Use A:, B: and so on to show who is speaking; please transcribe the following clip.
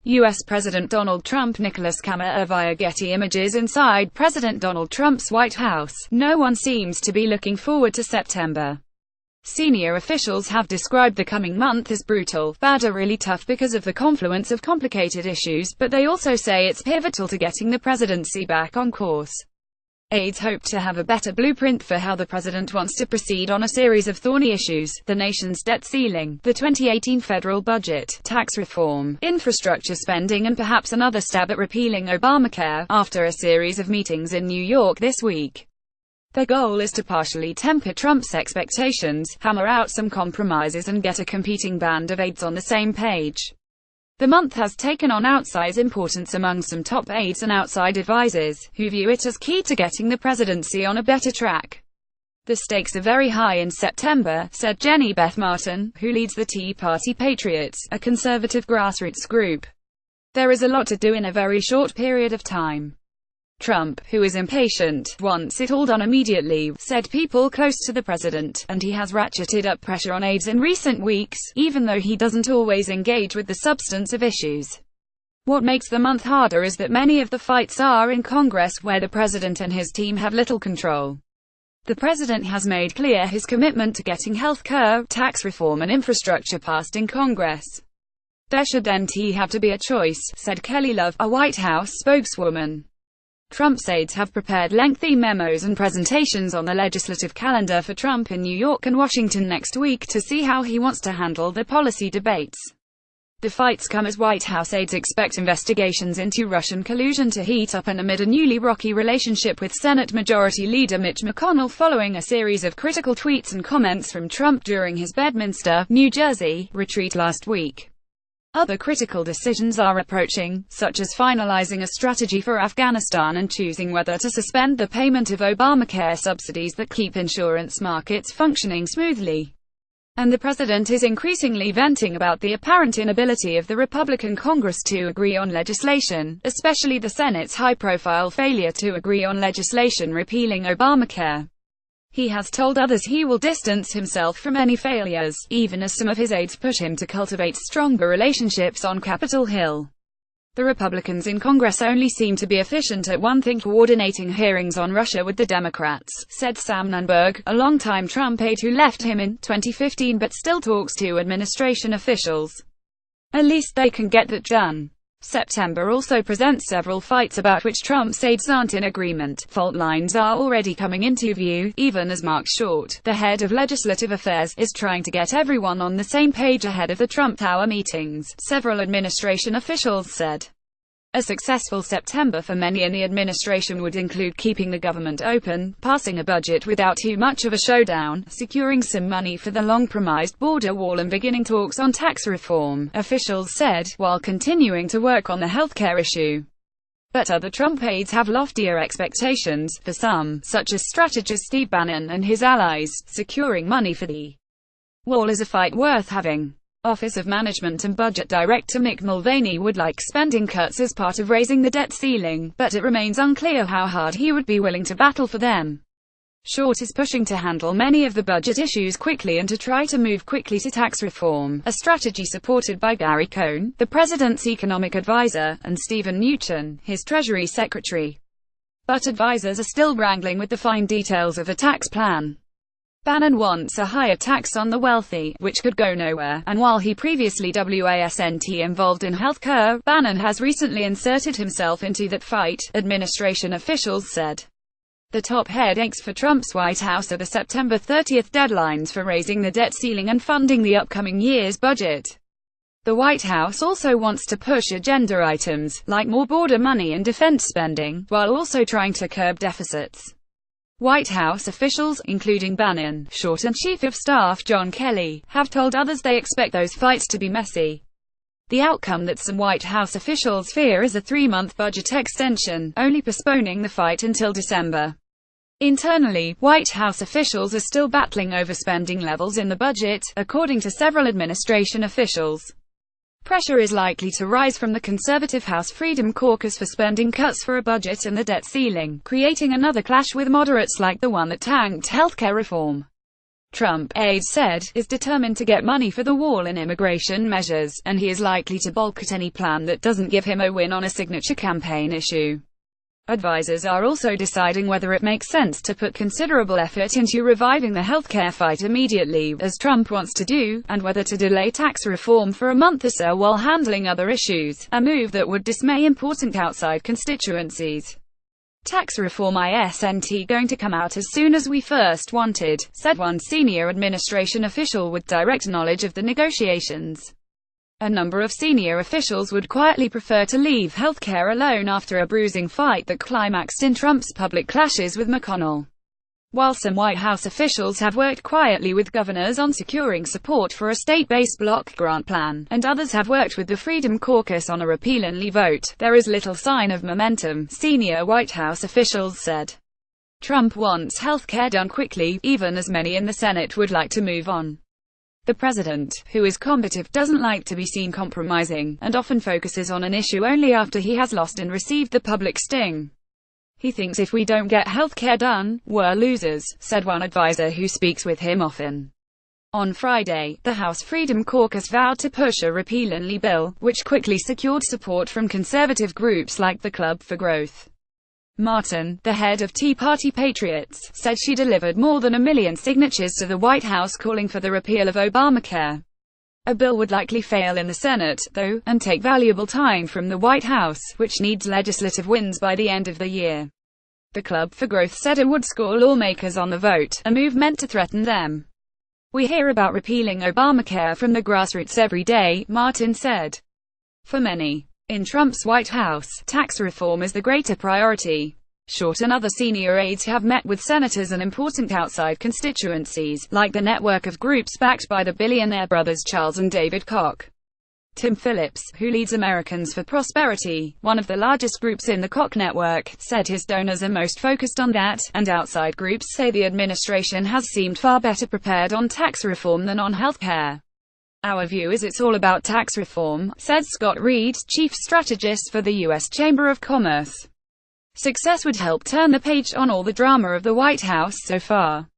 A: U.S. President Donald Trump. Nicholas Kammerer via Getty Images. Inside President Donald Trump's White House, no one seems to be looking forward to September. Senior officials have described the coming month as brutal, bad or really tough because of the confluence of complicated issues, but they also say it's pivotal to getting the presidency back on course. Aides hope to have a better blueprint for how the president wants to proceed on a series of thorny issues: the nation's debt ceiling, the 2018 federal budget, tax reform, infrastructure spending, and perhaps another stab at repealing Obamacare. After a series of meetings in New York this week, their goal is to partially temper Trump's expectations, hammer out some compromises, and get a competing band of aides on the same page. The month has taken on outsized importance among some top aides and outside advisors, who view it as key to getting the presidency on a better track. The stakes are very high in September, said Jenny Beth Martin, who leads the Tea Party Patriots, a conservative grassroots group. There is a lot to do in a very short period of time. Trump, who is impatient, wants it all done immediately, said people close to the president, and he has ratcheted up pressure on aides in recent weeks, even though he doesn't always engage with the substance of issues. What makes the month harder is that many of the fights are in Congress, where the president and his team have little control. The president has made clear his commitment to getting health care, tax reform, and infrastructure passed in Congress. There should then have to be a choice, said Kelly Love, a White House spokeswoman. Trump's aides have prepared lengthy memos and presentations on the legislative calendar for Trump in New York and Washington next week to see how he wants to handle the policy debates. The fights come as White House aides expect investigations into Russian collusion to heat up and amid a newly rocky relationship with Senate Majority Leader Mitch McConnell following a series of critical tweets and comments from Trump during his Bedminster, New Jersey, retreat last week. Other critical decisions are approaching, such as finalizing a strategy for Afghanistan and choosing whether to suspend the payment of Obamacare subsidies that keep insurance markets functioning smoothly. And the president is increasingly venting about the apparent inability of the Republican Congress to agree on legislation, especially the Senate's high-profile failure to agree on legislation repealing Obamacare. He has told others he will distance himself from any failures, even as some of his aides push him to cultivate stronger relationships on Capitol Hill. The Republicans in Congress only seem to be efficient at one thing: coordinating hearings on Russia with the Democrats, said Sam Nunberg, a longtime Trump aide who left him in 2015 but still talks to administration officials. At least they can get that done. September also presents several fights about which Trump's aides aren't in agreement. Fault lines are already coming into view, even as Mark Short, the head of legislative affairs, is trying to get everyone on the same page ahead of the Trump Tower meetings, several administration officials said. A successful September for many in the administration would include keeping the government open, passing a budget without too much of a showdown, securing some money for the long-promised border wall, and beginning talks on tax reform, officials said, while continuing to work on the healthcare issue. But other Trump aides have loftier expectations. For some, such as strategist Steve Bannon and his allies, securing money for the wall is a fight worth having. Office of Management and Budget Director Mick Mulvaney would like spending cuts as part of raising the debt ceiling, but it remains unclear how hard he would be willing to battle for them. Short is pushing to handle many of the budget issues quickly and to try to move quickly to tax reform, a strategy supported by Gary Cohn, the president's economic advisor, and Stephen Mnuchin, his Treasury Secretary. But advisors are still wrangling with the fine details of a tax plan. Bannon wants a higher tax on the wealthy, which could go nowhere, and while he previously wasn't involved in healthcare, Bannon has recently inserted himself into that fight, administration officials said. The top headaches for Trump's White House are the September 30 deadlines for raising the debt ceiling and funding the upcoming year's budget. The White House also wants to push agenda items, like more border money and defense spending, while also trying to curb deficits. White House officials, including Bannon, Short, and Chief of Staff John Kelly, have told others they expect those fights to be messy. The outcome that some White House officials fear is a 3-month budget extension, only postponing the fight until December. Internally, White House officials are still battling over spending levels in the budget, according to several administration officials. Pressure is likely to rise from the conservative House Freedom Caucus for spending cuts for a budget and the debt ceiling, creating another clash with moderates like the one that tanked healthcare reform. Trump, aides said, is determined to get money for the wall and immigration measures, and he is likely to balk at any plan that doesn't give him a win on a signature campaign issue. Advisors are also deciding whether it makes sense to put considerable effort into reviving the healthcare fight immediately, as Trump wants to do, and whether to delay tax reform for a month or so while handling other issues, a move that would dismay important outside constituencies. Tax reform isn't going to come out as soon as we first wanted, said one senior administration official with direct knowledge of the negotiations. A number of senior officials would quietly prefer to leave healthcare alone after a bruising fight that climaxed in Trump's public clashes with McConnell. While some White House officials have worked quietly with governors on securing support for a state-based block grant plan, and others have worked with the Freedom Caucus on a repeal-only vote, there is little sign of momentum, senior White House officials said. Trump wants healthcare done quickly, even as many in the Senate would like to move on. The president, who is combative, doesn't like to be seen compromising, and often focuses on an issue only after he has lost and received the public sting. He thinks if we don't get healthcare done, we're losers, said one advisor who speaks with him often. On Friday, the House Freedom Caucus vowed to push a repeal-only bill, which quickly secured support from conservative groups like the Club for Growth. Martin, the head of Tea Party Patriots, said she delivered more than 1 million signatures to the White House calling for the repeal of Obamacare. A bill would likely fail in the Senate, though, and take valuable time from the White House, which needs legislative wins by the end of the year. The Club for Growth said it would score lawmakers on the vote, a move meant to threaten them. We hear about repealing Obamacare from the grassroots every day, Martin said. For many in Trump's White House, tax reform is the greater priority. Short and other senior aides have met with senators and important outside constituencies, like the network of groups backed by the billionaire brothers Charles and David Koch. Tim Phillips, who leads Americans for Prosperity, one of the largest groups in the Koch network, said his donors are most focused on that, and outside groups say the administration has seemed far better prepared on tax reform than on health care. Our view is it's all about tax reform, said Scott Reed, chief strategist for the U.S. Chamber of Commerce. Success would help turn the page on all the drama of the White House so far.